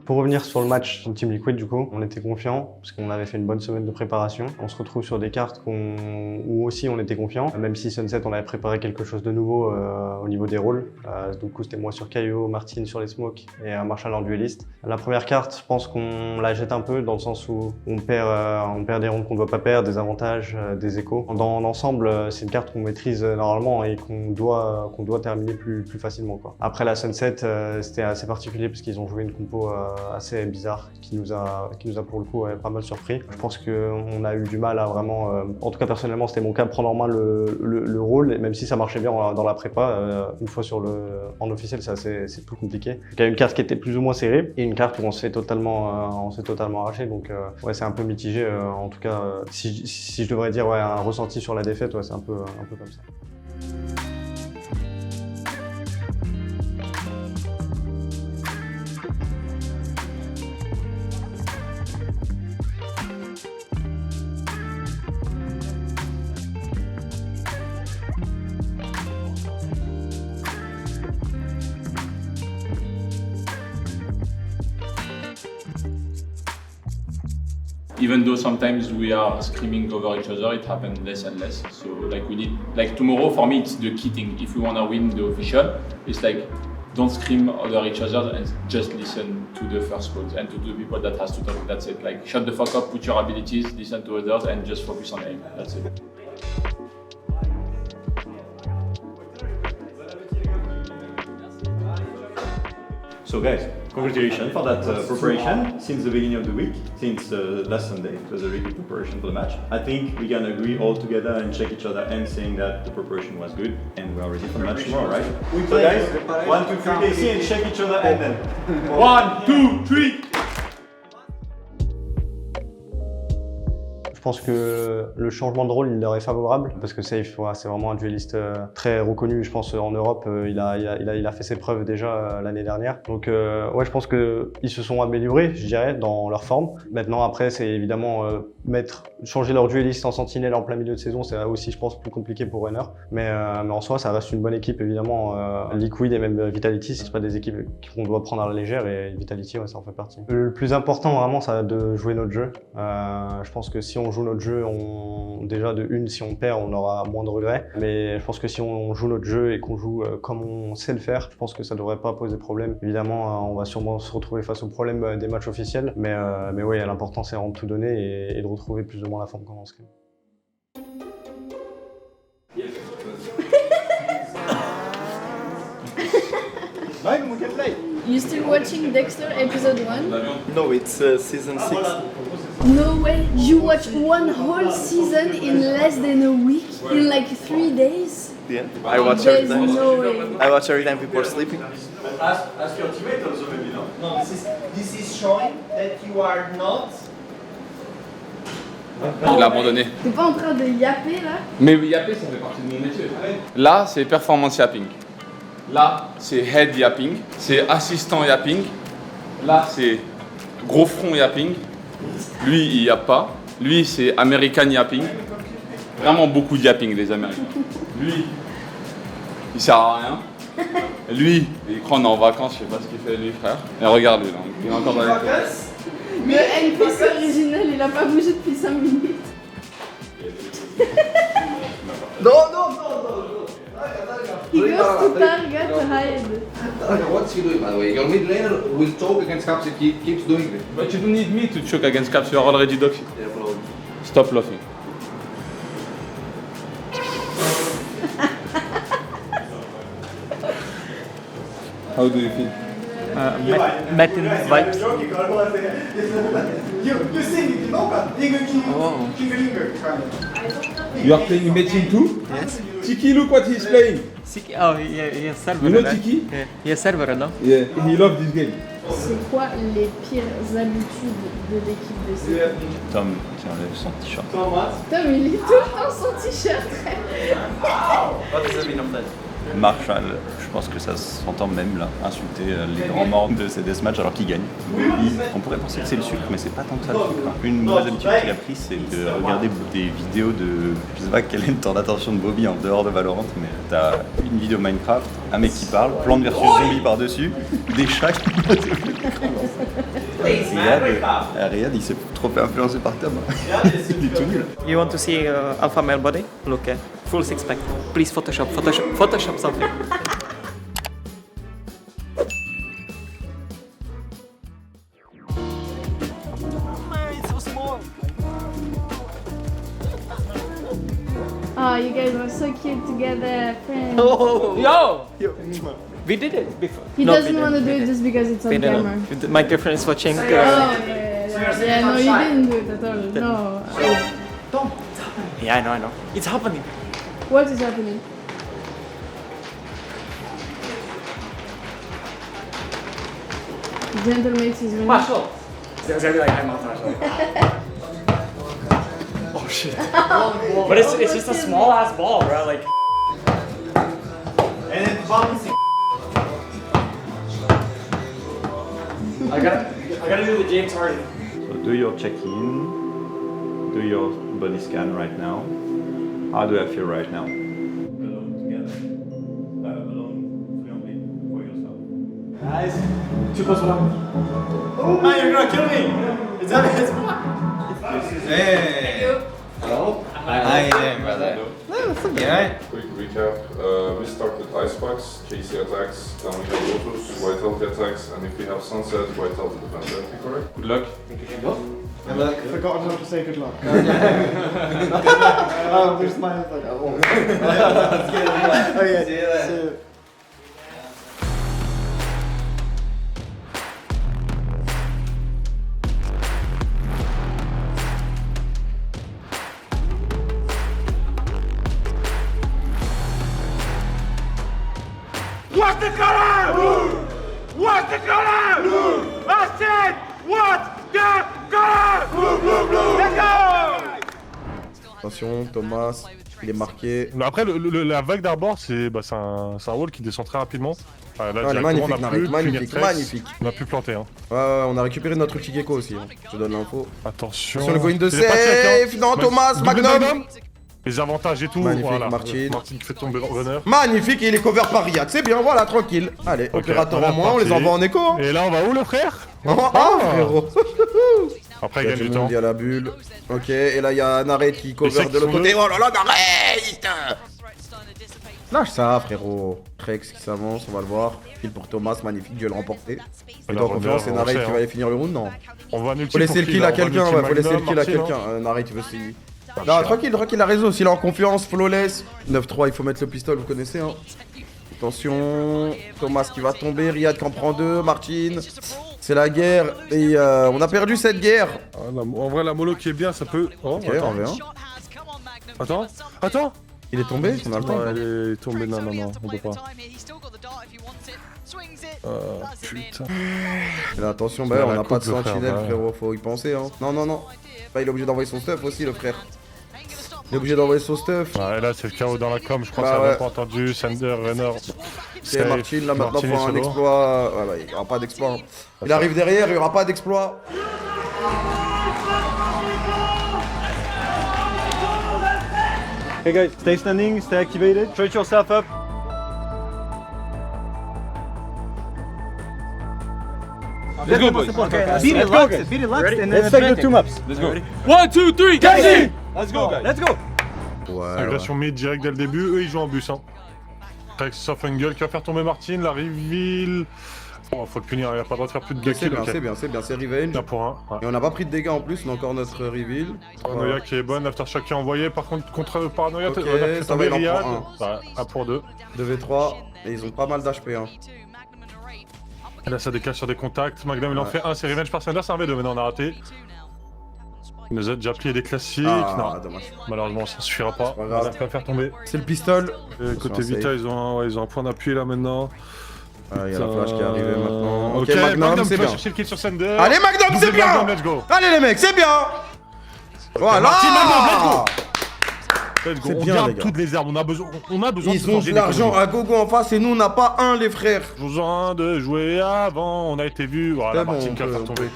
Pour revenir sur le match sur Team Liquid, du coup, on était confiants parce qu'on avait fait une bonne semaine de préparation. On se retrouve sur des cartes où aussi on était confiants, même si Sunset, on avait préparé quelque chose de nouveau au niveau des rôles. Du coup, c'était moi sur Kaio, Martin sur les smokes et Marshall en dueliste. La première carte, je pense qu'on la jette un peu dans le sens où on perd des rondes qu'on ne doit pas perdre, des avantages, des échos. Dans l'ensemble, c'est une carte qu'on maîtrise normalement et qu'on doit terminer plus facilement, quoi. Après la Sunset, c'était assez particulier parce qu'ils ont joué une compo assez bizarre qui nous a pour le coup pas mal surpris. Je pense qu'on a eu du mal à vraiment, en tout cas personnellement c'était mon cas, prendre en main le rôle, et même si ça marchait bien dans la prépa, une fois en officiel c'est plus compliqué. Il y a une carte qui était plus ou moins serrée et une carte où on s'est totalement arraché, donc ouais, c'est un peu mitigé. En tout cas, si je devrais dire un ressenti sur la défaite, ouais, c'est un peu comme ça. Even though sometimes we are screaming over each other, it happens less and less. So like we need, like tomorrow for me it's the key thing. If we wanna win the official, it's like don't scream over each other and just listen to the first calls and to the people that has to talk. That's it. Like shut the fuck up, put your abilities, listen to others, and just focus on aim. That's it. So guys, congratulations for that preparation since the beginning of the week, since last Sunday. It was a really good preparation for the match. I think we can agree all together and check each other and saying that the preparation was good and we are ready for the match tomorrow, right? So guys, 1, 2, 3, they see and check each other and then 1, 2, 3. Je pense que le changement de rôle, il leur est favorable parce que Safe, ouais, c'est vraiment un dueliste très reconnu. Je pense en Europe, il a fait ses preuves déjà l'année dernière. Donc ouais, je pense que ils se sont améliorés, je dirais, dans leur forme. Maintenant, après, c'est évidemment changer leur dueliste en sentinelle en plein milieu de saison, c'est aussi, je pense, plus compliqué pour Runner. Mais en soi, ça reste une bonne équipe, évidemment. Liquid et même Vitality, c'est pas des équipes qu'on doit prendre à la légère, et Vitality, ouais, ça en fait partie. Le plus important, vraiment, c'est de jouer notre jeu. Je pense que si on joue notre jeu, déjà de une, si on perd, on aura moins de regrets. Mais je pense que si on joue notre jeu et qu'on joue comme on sait le faire, je pense que ça devrait pas poser problème. Évidemment, on va sûrement se retrouver face au problème des matchs officiels. Mais oui, l'important, c'est vraiment de tout donner et de retrouver plus ou moins la forme qu'on se crée. You still watching Dexter episode 1? No, it's season 6. No way! You watch one whole season in less than a week? In like 3 days? Yeah, I watch every There's time. no way. I watch every time people are sleeping. Ask your teammate also maybe, no? No, this is showing that you are not. Il a abandonné. T'es pas en train de yapper là? Mais yapper, ça fait partie de mon métier. Là, c'est performance yapping. Là, c'est head yapping. C'est assistant yapping. Là, c'est gros front yapping. Lui, il yappe pas. Lui, c'est American yapping. Vraiment beaucoup de yapping, les Américains. Lui, il sert à rien. Lui, il croit qu'on est en vacances, je sais pas ce qu'il fait lui, frère. Et regarde lui, là, il est encore dans les vacances. Le NPC original, il a pas bougé depuis 5 minutes. No. He goes to target to hide. What's he doing, by the way? Your mid laner will choke against Caps if he keeps doing this. But you don't need me to choke against Caps, you are already doxy. Yeah, bro. Stop laughing. How do you feel? Metin vibes. You sing it, you know that? Oh. You are playing Metin too? Yes. Tiki, look what he's playing. Oh, he has server. You know Tiki? Yeah, he has server, no? Yeah, he loves this game. C'est quoi les pires habitudes de l'équipe de C? Tom qui enlève son t-shirt. Tom, il est tout dans son t-shirt. What does that mean of that? Marshall, je pense que ça s'entend même là, insulter les grands morts de ces deathmatchs alors qu'ils gagnent. On pourrait penser que c'est le sucre, mais c'est pas tant que ça le sucre. Hein. Une mauvaise habitude qu'il a prise, c'est de regarder des vidéos de. Je sais pas quel est le temps d'attention de Bobby en dehors de Valorant, mais t'as une vidéo Minecraft, un mec qui parle, plante versus zombie par-dessus, des chats qui. Please, man, wake up. Riyad, il s'est trop fait influencer par Tom. Il est tout nul. You want to see alpha male body? Look, full six pack. Please Photoshop something. Oh, you guys were so cute together, friends. Yo! We did it before. He doesn't want to do it just because it's on camera. My girlfriend is watching. Yeah, no, you didn't do it at all. No. Yeah, I know. It's happening. What is happening? Gentle makes his winning. Marshall. There's gonna be like, I'm not Marshall. Oh shit. But it's just a small ass ball, bro. Like. And then bouncing. I gotta do the James Harden. So do your check-in, do your body scan right now. How do I feel right now? Alone together. Alone, only for yourself. Guys, 2 + 1. Oh, you're gonna kill me! Is that it? Hey! Hello? Hi there, brother. Yeah. Quick recap, we start with ice packs, KC attacks, downhill lotus, white healthy attacks, and if we have sunset, white healthy defense. That be correct? Good luck. Forgotten how to say good luck. Oh, there's my like, oh. Oh yeah, see you later. What's the color? What's the color? I said, what's the color? Let's go! Attention, Thomas, il est marqué. Mais après, la vague d'arbor, c'est un wall qui descend très rapidement. Là, magnifique, on a plus magnifique. On a pu planter. Hein. Ouais, on a récupéré notre ulti gecko aussi. Hein. Je te donne l'info. Attention. Sur le going de save. Non, Thomas, Magnum. Les avantages et tout. Magnifique, voilà. Martin. Martin qui fait tomber runner. Magnifique, il est cover par Riyad. C'est bien, voilà, tranquille. Allez, opérateur en moins, on les envoie en écho. Hein. Et là, on va où, le frère? Frérot. Après, il gagne du temps. Il y a la bulle. Ok, et là, il y a Narate qui cover de l'autre côté. Oh là là, Narate! Lâche ça, frérot. Rex qui s'avance, on va le voir. Kill pour Thomas, magnifique, duel remporté. Et toi, confiance, c'est Narate qui va aller finir le round, non? On va faut laisser le kill à quelqu'un, faut laisser le kill à quelqu'un. Narate, il veut s'y. Non, tranquille, il a raison. S'il est en confiance, flawless. 9-3, il faut mettre le pistolet, vous connaissez, hein. Attention, Thomas qui va tomber, Riyad qui en prend 2, Martin. C'est la guerre et on a perdu cette guerre. En vrai, la mollo qui est bien, ça peut. Oh, ok, on verra. Attends. Il est tombé, on a le temps. Il est tombé, non, on peut pas. Putain. Et là, attention, bah, on n'a pas de sentinelle, frérot, faut y penser, hein. Non. Bah, il est obligé d'envoyer son stuff aussi, le frère. Il est obligé d'envoyer son stuff. Et là, c'est le chaos dans la com, je crois que ça va pas entendu. Sander, Renner. C'est Martin, là maintenant, pour un exploit. Voilà, il n'y aura pas d'exploit. Hein. Il arrive derrière, il n'y aura pas d'exploit. Hey guys, stay standing, stay activated, stretch yourself up. Let's go, boys. Be relaxed, and let's take the 2 maps. Let's go. 1, 2, 3, KC! Let's go, guys. Let's go. Ouais. Agression mid direct dès le début, eux ils jouent en bus. Hein. Rex sur Fungle qui va faire tomber Martin, la reveal. Oh, faut le punir, il a pas le droit de faire plus de 2 kills. C'est bien, c'est revenge. Bien pour un. Ouais. Et on n'a pas pris de dégâts en plus, on a encore notre reveal. Paranoia qui est bonne, Aftershock qui est envoyé. Par contre, contre Paranoia, okay, on a fait tomber Riyad. 1 pour 2. 2v3, et ils ont pas mal d'HP. Hein. Et là, ça décale sur des contacts. Magnum, il en fait un, c'est revenge par Sander, c'est un V2, maintenant on a raté. Il nous a déjà plié des classiques. Non, dommage. Malheureusement, ça suffira pas. On va pas faire tomber. C'est le pistol. Côté Vita, ils ont un point d'appui là maintenant. Il y a la flash qui est arrivée maintenant. Ok, Magnum, c'est bien. Chercher le kill sur Sander. Allez, Magnum, c'est bien. Let's go. Allez, les mecs, c'est bien. Voilà. On garde toutes les armes, on a besoin Ils ont de l'argent à gogo en face et nous on n'a pas un, les frères. Besoin de jouer avant, on a été vu. Voilà, Martin qui va faire tomber.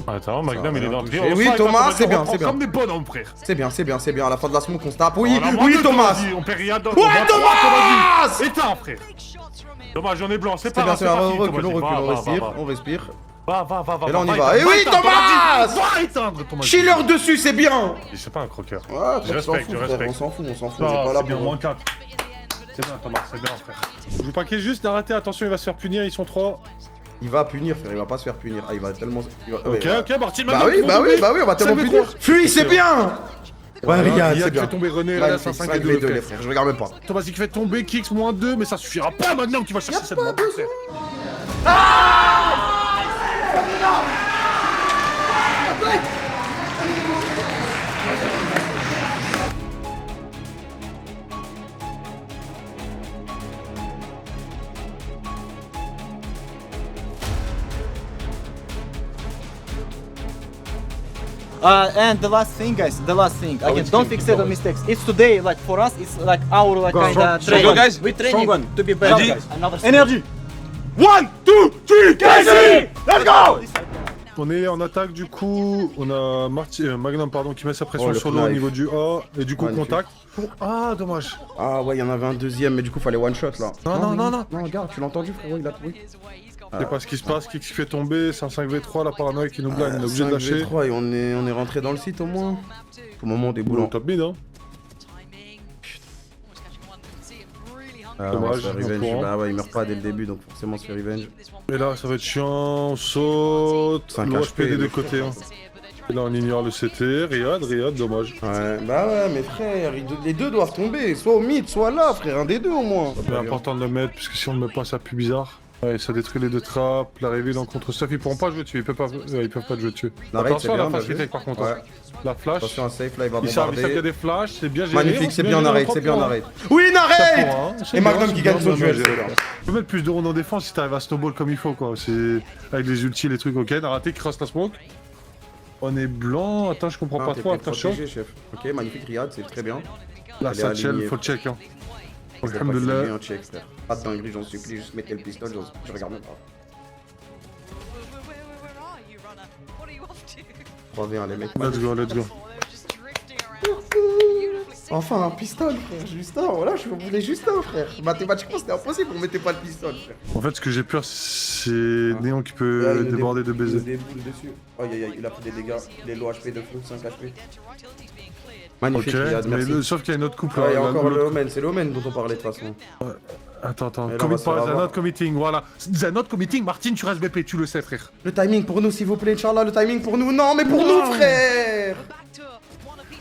Attends, Magnum il est d'entrée. Oui, Thomas, c'est bien, c'est bien. Comme des bonhommes, frère. C'est bien. À la fin de la smoke, on se tape. Oui, Thomas. On perd rien d'autre. Ouais, Thomas. Éteins, frère. Dommage, j'en ai blanc, c'est pas grave. On respire. Va. Et là, on y va. Et oui, Thomas! Va éteindre ton magic. Chiller dessus, c'est bien! C'est pas un croqueur. Ouais, Je respecte. on s'en fout. On Non, est pas là c'est bien, pour. moins 4. C'est bien, Thomas, c'est bien, frère. Vous paquez juste d'arrêter, attention, il va se faire punir, ils sont 3. Il va punir, frère, il va pas se faire punir. Ah, il va tellement. Ok, Martin, Bah oui, on va tellement punir. Fuis, c'est bien! Ouais, Riyad, c'est bien. fait tomber René, là, c'est un 5 et 2, les frères, je regarde même pas. Thomas, il fait tomber Kix moins 2, mais ça suffira pas maintenant que tu vas chercher cette bombe. And the last thing, guys, again, don't fixate on mistakes. It's today, like for us, it's like our like kind of training. guys. We training to be better, Ready? guys. Another Energy! 1, 2, 3, Casey! Let's go! On est en attaque du coup, on a Magnum pardon qui met sa pression Oh, le sur l'eau au knife. niveau du A et du coup Magnifique. contact. Ah dommage. Ah ouais, il y en avait un deuxième, mais du coup, fallait one shot là. Non. Non, regarde, tu l'as entendu, frérot, il a trouvé. Je sais pas ce qui se passe, qui fait tomber, c'est un 5v3, la paranoïa qui nous blague, on est obligé de lâcher. 3 et on est rentré dans le site au moins. Au moment des Boulot boulons. top mid hein. Ah, Dommage, on se fait au revenge. courant. Bah ouais, il meurt pas dès le début, donc forcément on se fait revenge. Et là ça va être chiant, on saute, 5 l'OHP des HP, deux côtés. Hein. Et là on ignore le CT, Riyad, dommage. Ouais, bah ouais, mais frère, les deux doivent tomber, soit au mid, soit là, frère, un des deux au moins. C'est important de le mettre, puisque si on ne le met pas ça pue bizarre. Ouais, ça détruit les deux trappes, la reveal en contre stuff, ils pourront pas jouer dessus, ils peuvent pas te jouer dessus. Attention à la facilité par contre. Ouais. La flash. Attention à safe, là il va Il savent qu'il y a bombarder. des flashs, c'est bien géré. Magnifique, c'est bien géré, narrate, on c'est bien prend, narrate. Oui, narrate! C'est Et bien, Magnum c'est qui bien, gagne son bien duel, géré. c'est là. Tu peux mettre plus de rounds en défense si t'arrives à snowball comme il faut quoi. C'est avec les ultis, les trucs ok, Narate qui cross la smoke. On est blanc, attends je comprends Ah, pas t'es trop, peut-être attention. protégé, chef. Ok, magnifique Riyad, c'est très bien. Là Elle est Satchel, alignée. faut le check hein. Je vais pas Alhamdoulilah. essayer un check, frère. Pas de dinguerie, j'en supplie, juste mettez le pistolet, je regarde même pas. 3v1 les mecs. Let's go. Enfin un pistolet, frère, juste un, voilà, je voulais juste un, frère. Mathématiquement c'était impossible, on mettait pas le pistolet, frère. En fait ce que j'ai peur c'est Néon qui peut déborder de baiser. Des boules dessus. Aïe aïe aïe, il a pris des dégâts, il est low HP de fou, 5 HP. Magnifique, Ok, Riyad, mais merci. sauf qu'il y a une autre couple Ouais, il y a là, encore l'autre- le Omen, c'est le Omen dont on parlait de toute façon. Attends, Et là, on va commit se faire pas, avoir. not committing, voilà. not committing, Martin, tu restes BP, tu le sais, frère. Le timing pour nous, s'il vous plaît, Inch'Allah, le timing pour nous. Non, mais pour nous, frère.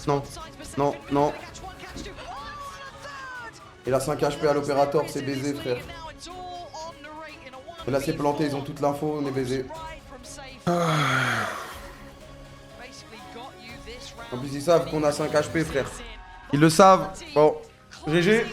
Non. Il a 5 HP à l'opérateur, c'est baisé, frère. Et là, c'est planté, ils ont toute l'info, on est baisé. En plus, ils savent qu'on a 5 HP, frère. Ils le savent. Bon, GG.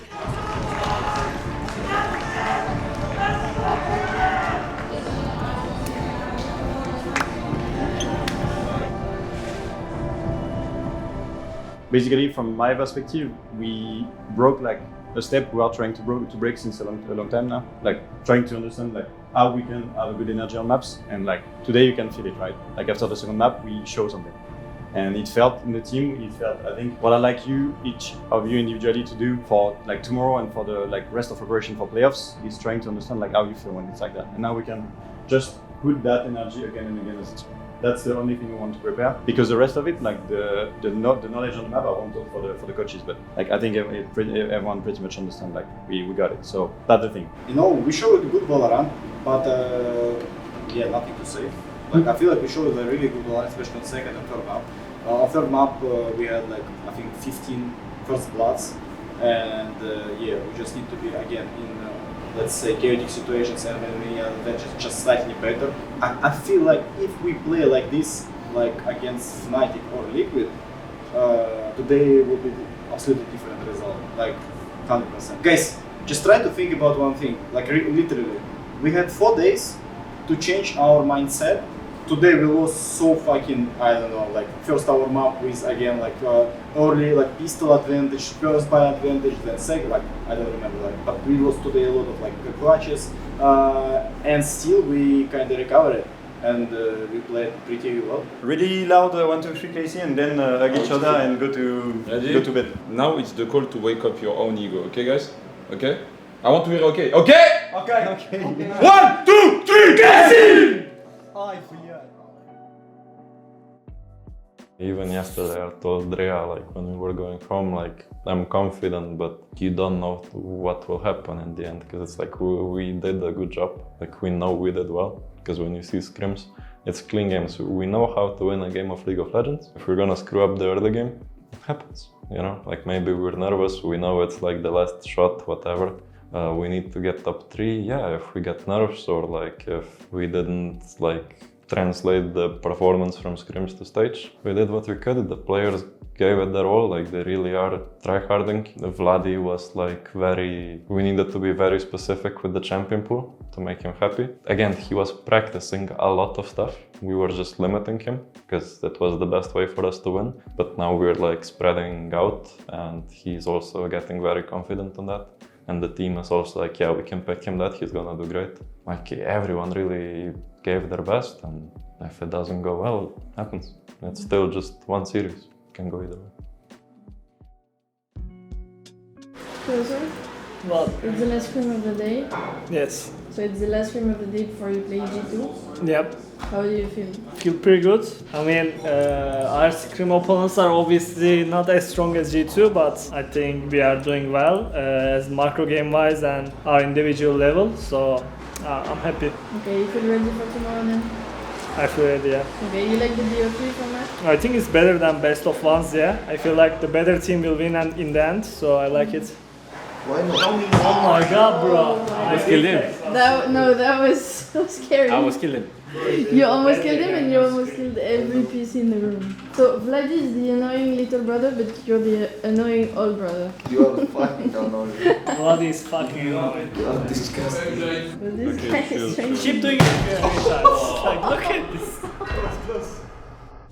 Basically, from my perspective, we broke like a step we are trying to break since a long time now. Like trying to understand like how we can have a good energy on maps, and like today you can feel it, right? Like after the second map, we show something, and it felt in the team. It felt, I think, what I like each of you individually to do for like tomorrow and for the like rest of operation for playoffs is trying to understand like how you feel when it's like that, and now we can just put that energy again and again. That's the only thing we want to prepare, because the rest of it, like the knowledge on the map, I won't talk for the coaches, but like I think everyone pretty much understand like we got it. So that's the thing. You know, we showed good Valorant, but yeah, nothing to say. Like I feel like we showed a really good Valorant, especially on second and third map. On third map, we had like I think 15 first bloods, and yeah, we just need to be again in let's say chaotic situations and when we are just slightly better. I feel like if we play like this, like against Fnatic or Liquid, today will be absolutely different result, like 100%. Guys, just try to think about one thing, like literally, we had 4 days to change our mindset. Today we lost so fucking, I don't know, like first our map with again like early like pistol advantage, first buy advantage, then second, like I don't remember, like, but we lost today a lot of like clutches, and still we kind of recovered and we played pretty well. Really loud 1, 2, 3 KC, and then hug each other and go to bed. Now it's the call to wake up your own ego, okay guys? Okay? I want to hear okay. Okay? Okay. 1, 2, 3, Casey! Even yesterday I told Drea, like when we were going home, like I'm confident, but you don't know what will happen in the end, because it's like we did a good job. Like we know we did well, because when you see scrims, it's clean games. We know how to win a game of League of Legends. If we're gonna screw up the early game, it happens, you know? Like maybe we're nervous, we know it's like the last shot, whatever. We need to get top 3, yeah, if we get nerves or like if we didn't like translate the performance from scrims to stage. We did what we could, the players gave it their all, like they really are tryharding. Vladi was like we needed to be very specific with the champion pool to make him happy. Again, he was practicing a lot of stuff. We were just limiting him because that was the best way for us to win. But now we're like spreading out and he's also getting very confident on that. And the team is also like, yeah, we can pick him that, he's gonna do great. Like everyone really gave their best, and if it doesn't go well, it happens. It's still just one series, it can go either way. Closer? What? It's the last scrim of the day. Yes. So it's the last scrim of the day before you play G2. Yep. How do you feel? Feel pretty good. I mean, our scrim opponents are obviously not as strong as G2, but I think we are doing well as macro game wise and our individual level. So I'm happy. Okay, you feel ready for tomorrow then? I feel ready, yeah. Okay, you like the BO3 format? I think it's better than best of ones, yeah. I feel like the better team will win in the end, so I like it. Why not? Oh my god, bro! I was killed him. That was so scary. I was killed him. You almost killed him and you almost killed every PC in the room. So Vladi is the annoying little brother, but you're the annoying old brother. You are fucking annoying. Vladi is fucking annoying. You are disgusting. But this guy is trying to... Keep doing it every time. Like, look at this.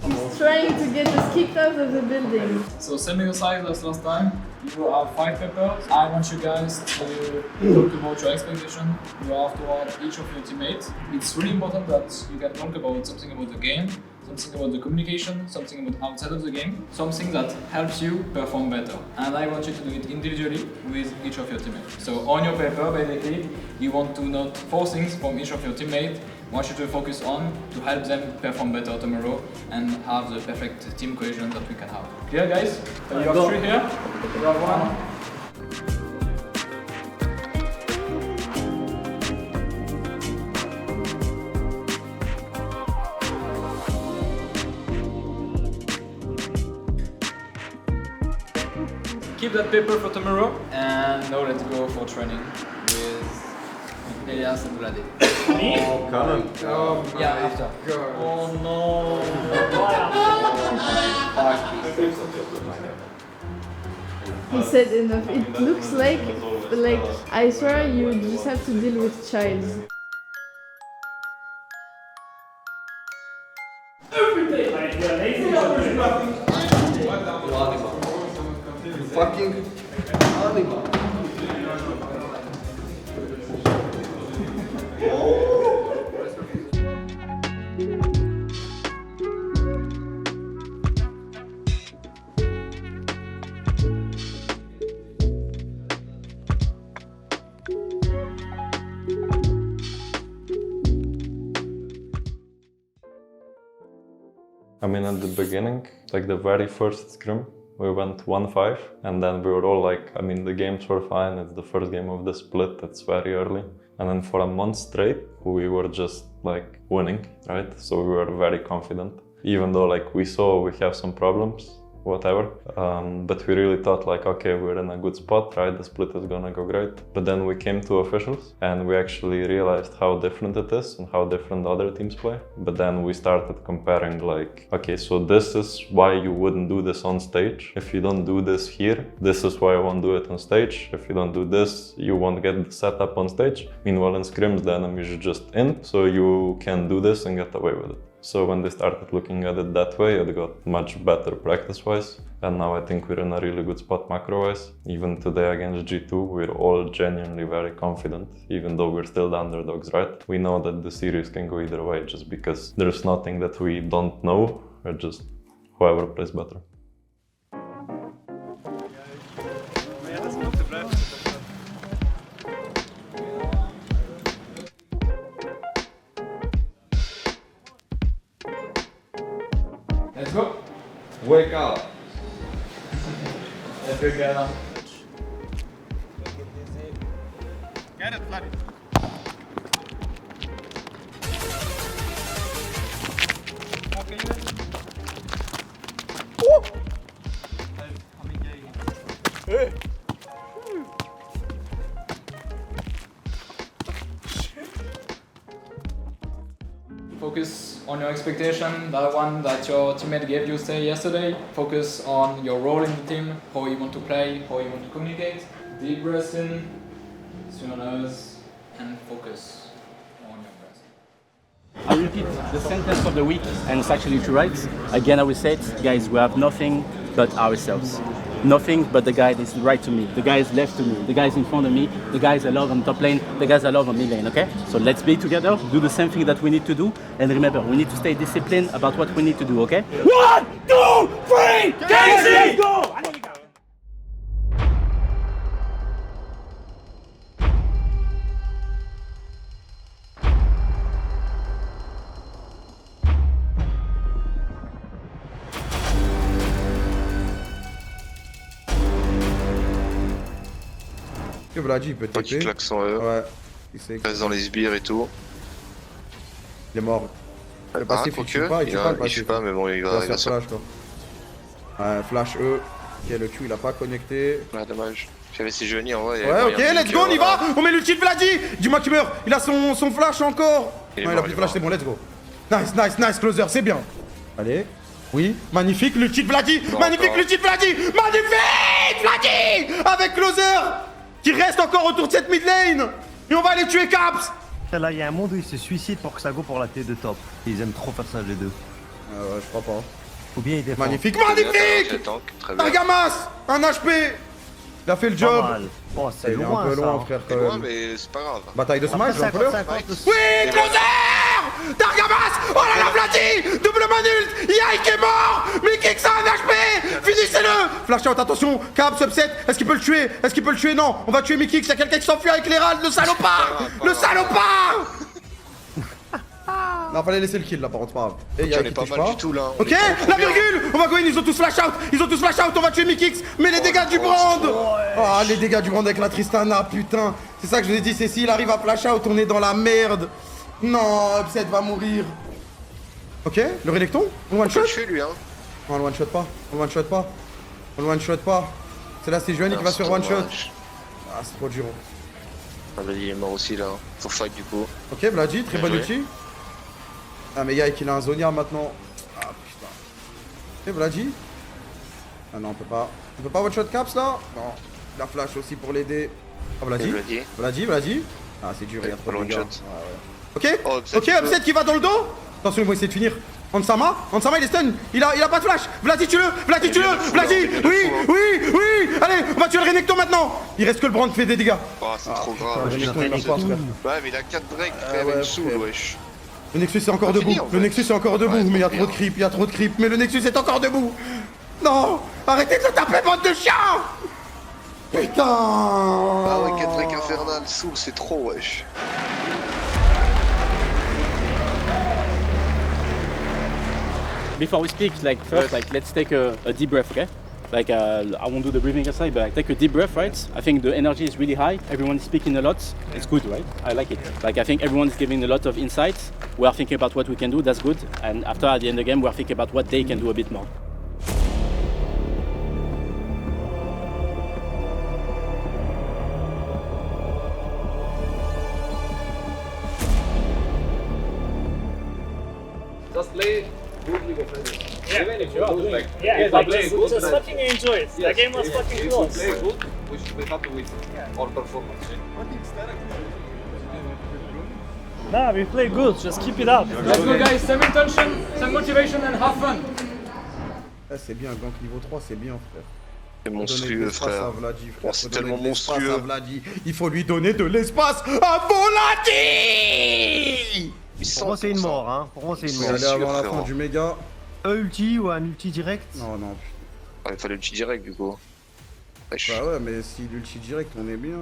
He's trying to get us kicked out of the building. So semi-aside as last time, you have 5 peppers. I want you guys to talk about your expectation. You have toward each of your teammates. It's really important that you can talk about something about the game, something about the communication, something about outside of the game, something that helps you perform better. And I want you to do it individually with each of your teammates. So on your paper, basically, you want to note 4 things from each of your teammates. I want you to focus on to help them perform better tomorrow and have the perfect team cohesion that we can have. Clear, guys? So you have 3 here. You have 1. Keep that paper for tomorrow, and now let's go for training with Elias and Vladi. Me? Oh, come on. Yeah, after. Oh no. He said enough. It looks like I swear you just have to deal with child. Every day. Like, you're lazy. Fucking animal. I mean, at the beginning, like the very first scrim, we went 1-5, and then we were all like, I mean, the games were fine, it's the first game of the split, it's very early. And then for a month straight, we were just like winning, right? So we were very confident, even though like we saw we have some problems, whatever. But we really thought like, okay, we're in a good spot, right? The split is gonna go great. But then we came to officials and we actually realized how different it is and how different other teams play. But then we started comparing like, okay, so this is why you wouldn't do this on stage. If you don't do this here, this is why I won't do it on stage. If you don't do this, you won't get the setup on stage. Meanwhile, in scrims, the enemy is just in, so you can do this and get away with it. So when they started looking at it that way, it got much better practice-wise. And now I think we're in a really good spot macro-wise. Even today against G2, we're all genuinely very confident, even though we're still the underdogs, right? We know that the series can go either way, just because there's nothing that we don't know, or just whoever plays better. Wake up. Let's go, Ghana. Get it, buddy. Focus on your expectation, that one that your teammate gave you say yesterday. Focus on your role in the team, how you want to play, how you want to communicate. Deep breath in, through your nose, and focus on your breath. I repeat the sentence of the week, and it's actually true, right? Again, I will say it, guys, we have nothing but ourselves. Nothing but the guy that is right to me, the guys left to me, the guys in front of me, the guys I love on top lane, the guys I love on mid lane, okay? So let's be together, do the same thing that we need to do, and remember, we need to stay disciplined about what we need to do, okay? 1, 2, 3, Casey! Go! Que Vladi il peut Quand il TP. claque son E, Ouais. Il reste dans les sbires et tout. Il est mort. Le passif il tue pas, il tue pas le il tue passif. pas, mais bon, il va faire flash quoi. Ouais, flash E. Ok, le Q il a pas connecté. Ah, dommage. J'avais ses génies en vrai. Ouais, ok, let's go, on y va. On met l'ulti de Vladi. Dis-moi qu'il meurt. Il a son flash encore. Il est Non, il mort, a plus il de est flash, c'est bon, let's go. Nice, nice, nice, closer, c'est bien. Allez. Oui, magnifique, l'ulti de Vladi. Magnifique, l'ulti de Vladi. Magnifique, Vladi. Avec closer qui reste encore autour de cette mid lane. Et on va aller tuer Caps. Là, il y a un monde où ils se suicident pour que ça go pour la T de top. Ils aiment trop faire ça, les deux. Ouais, je crois pas. Ou bien ils défendent. Magnifique, magnifique. Targamas, un HP. Il a fait le job. Bon, c'est il est loin, un peu ça, loin, hein. frère, C'est quand loin, même. mais c'est pas grave. Bataille de smash, Après, l'ampleur. 50, Oui, closer. Targamas. Oh là là, Vladi. Double manult. Yai qui est mort. Mikix a un HP. Finissez-le. Flash out, attention. Caps, upset. Est-ce qu'il peut le tuer? Est-ce qu'il peut le tuer? Non. On va tuer Mikix. Il y a quelqu'un qui s'enfuit avec l'Hérald. Le salopard. Le salopard. Non, fallait laisser le kill là par contre, pas grave. Et Ok, on est pas mal du tout là. On Ok, est pas trop la bien. virgule. On va go in, ils ont tous flash out. Ils ont tous flash out, on va tuer Mikix. Mais les dégâts du brand. Oh, les dégâts du brand avec la Tristana, putain. C'est ça que je vous ai dit, c'est s'il arrive à flash out, on est dans la merde. Non, Upset va mourir. Ok, le Renekton, on one shot. tuer lui, hein. Non, on le one shot pas. On le one shot pas. On le one shot pas. C'est là, c'est Joanny qui va se faire one shot. Ah, c'est trop dur. Ah, bah, il est mort aussi là. Faut fight du coup. Ok, Vladi, très Bien bonne joué. ulti. Ah, mais Yai, il a un Zonia maintenant. Ah, putain. Ok, Vladi. Ah non, on peut pas. On peut pas one shot Caps là. Non. La flash aussi pour l'aider. Ah, Vladi. Vladi. Vladi, Vladi. Ah, c'est dur, il y a trop de One dégâts. shot. Ouais, ouais. Ok, Oh, Upset, ok, il peut. Upset qui va dans le dos. Attention, ils vont essayer de finir. Ansama il est stun. Il a pas de flash. Vladi, tue-le. Vladi, tue-le. Vladi. Oui. Allez, on va tuer le Renekton maintenant. Il reste que le brand qui fait des dégâts. Oh, c'est trop grave. le Renekton, il meurt pas, frère. Ouais, mais il a 4 breaks, Ah, frère, il ouais, me saoule, frère. wesh. Le Nexus est encore Continue, debout. en Le fait. Nexus est encore debout. Ouais, Mais il y a c'est trop de bien. creep. Il y a trop de creep. Mais le Nexus est encore debout. Non. Arrêtez de se taper, bande de chiens. Putain. Ah ouais, 4 breaks infernal, saoule, c'est trop, wesh. Before we speak, like first, like let's take a deep breath, okay? Like I won't do the breathing exercise, but like, take a deep breath, right? I think the energy is really high. Everyone is speaking a lot. It's good, right? I like it. Like I think everyone is giving a lot of insights. We are thinking about what we can do. That's good. And after at the end of the game, we are thinking about what they can do a bit more. Just play good League of Legends. Yeah, Even if you you are lose, doing- like, yeah, yes, like, play just- good, just but- fucking enjoy it. The game was fucking if close. If we play good, we should be happy with our performance. Nah, we play good. Just keep it up. Let's go, guys. Same intention, same motivation, and have fun. Ah, c'est bien, gank niveau 3, c'est bien, frère. C'est Faut donner de monstrueux, l'espace frère. à Vladi, frère. Oh, c'est Faut donner tellement de l'espace monstrueux. à Vladi. Il faut lui donner de l'espace à Vladi. Pour moi, c'est une mort, hein. Pour moi, c'est une Il mort. allait avant la fin du méga. Un ulti ou un ulti direct? Non, non. Ah, il fallait le petit direct du coup. Wesh. Bah ouais, mais si l'ulti direct, on est bien.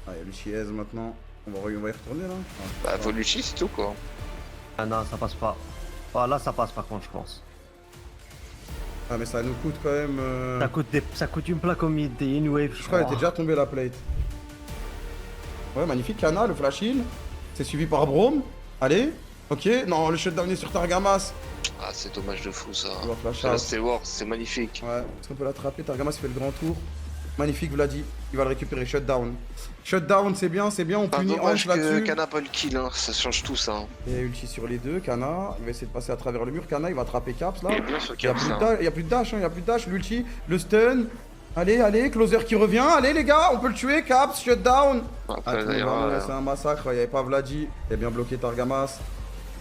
Ah, il y a l'ulti aise maintenant. On va y retourner là. Bah, faut l'ulti, c'est tout quoi. Ah non, ça passe pas. Ah, là, ça passe par contre, je pense. Ah mais ça nous coûte quand même... Ça coûte une plaque au mid, des in-wave. Je crois qu'elle était déjà tombée la plate. Ouais, magnifique, Kana, le flash heal. C'est suivi par Braum. Allez, ok. Non, le shutdown est sur Targamas. Ah, c'est dommage de fou ça. Flash Là, out. c'était Ward, c'est magnifique. Ouais, est-ce qu'on peut l'attraper? Targamas fait le grand tour. Magnifique, Vladi. Il va le récupérer, shutdown. Shutdown, c'est bien, on punit Hanch là-dessus. Que Kana pas le kill, hein. Ça change tout ça. Hein. Il y a ulti sur les deux, Kana. Il va essayer de passer à travers le mur. Kana, il va attraper Caps là. Il est bien ce Il y a Caps, plus de hein. dash, il y a plus de dash, hein, il y a plus de dash. L'ulti, le stun. Allez, allez, closer qui revient. Allez les gars, on peut le tuer. Caps, shutdown. Après, d'ailleurs, c'est un massacre. Il n'y avait pas Vladi. Il a bien bloqué Targamas.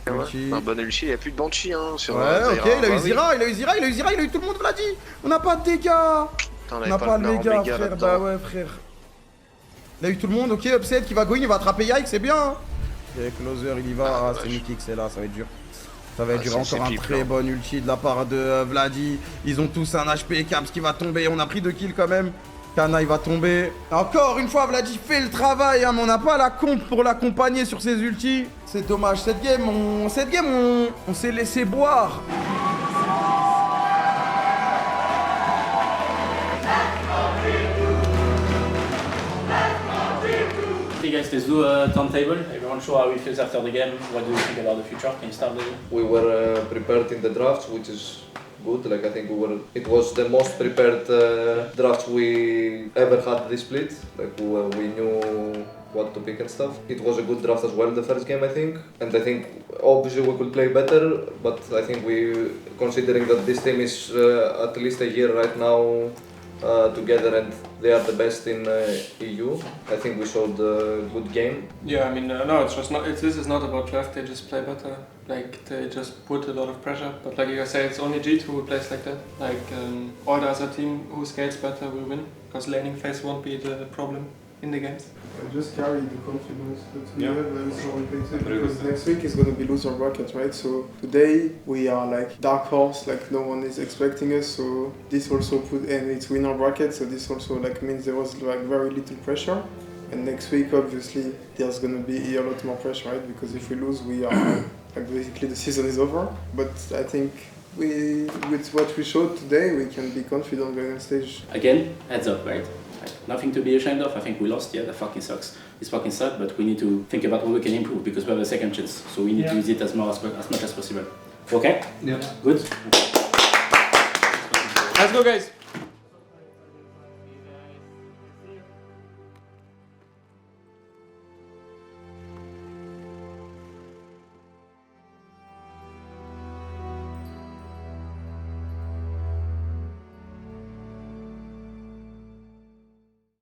Ulti. Un bon ulti, il n'y a plus de Banshee hein, sur Ouais, ok, il a eu Zira, il a eu tout le monde Vladi. On n'a pas de dégâts. Putain, On n'a pas de dégâts, frère. Bah ouais, frère. Il a eu tout le monde, ok, Upset qui va going, il va attraper Yike, c'est bien. Et closer, il y va. C'est Mickey, c'est là, ça va être dur. Ça va être dur, encore un très bon ulti de la part de Vladi. Ils ont tous un HP, Caps qui va tomber. On a pris 2 kills quand même. Kana, il va tomber. Encore une fois, Vladi fait le travail, hein, mais on n'a pas la comp pour l'accompagner sur ses ultis. C'est dommage, cette game, on s'est laissé boire. Okay guys, let's do a turntable. Everyone show how it feels after the game. What do you think about the future? Can you start, David? We were prepared in the drafts, which is good. Like I think it was the most prepared draft we ever had this split. Like we knew what to pick and stuff. It was a good draft as well the first game I think. And I think obviously we could play better, but I think considering that this team is at least a year right now together and they are the best in EU. I think we showed a good game. Yeah, I mean, no, it's just not. This is not about draft. They just play better. Like they just put a lot of pressure. But like you say, it's only G2 who plays like that. Like all the other team who scales better will win because laning phase won't be the problem in the games. Just carry the confidence that we have and so on because next week is going to be loser bracket, right? So today we are like dark horse, like no one is expecting us. So this also and it's winner bracket. So this also like means there was like very little pressure. And next week obviously there's going to be a lot more pressure, right? Because if we lose, we are like basically the season is over. But I think with what we showed today, we can be confident going on stage. Again, heads up, right? Like, nothing to be ashamed of. I think we lost. Yeah, that fucking sucks. This fucking sucks, but we need to think about what we can improve because we have a second chance. So we need to use it as much as possible. Okay? Yeah. Good. Let's go, guys.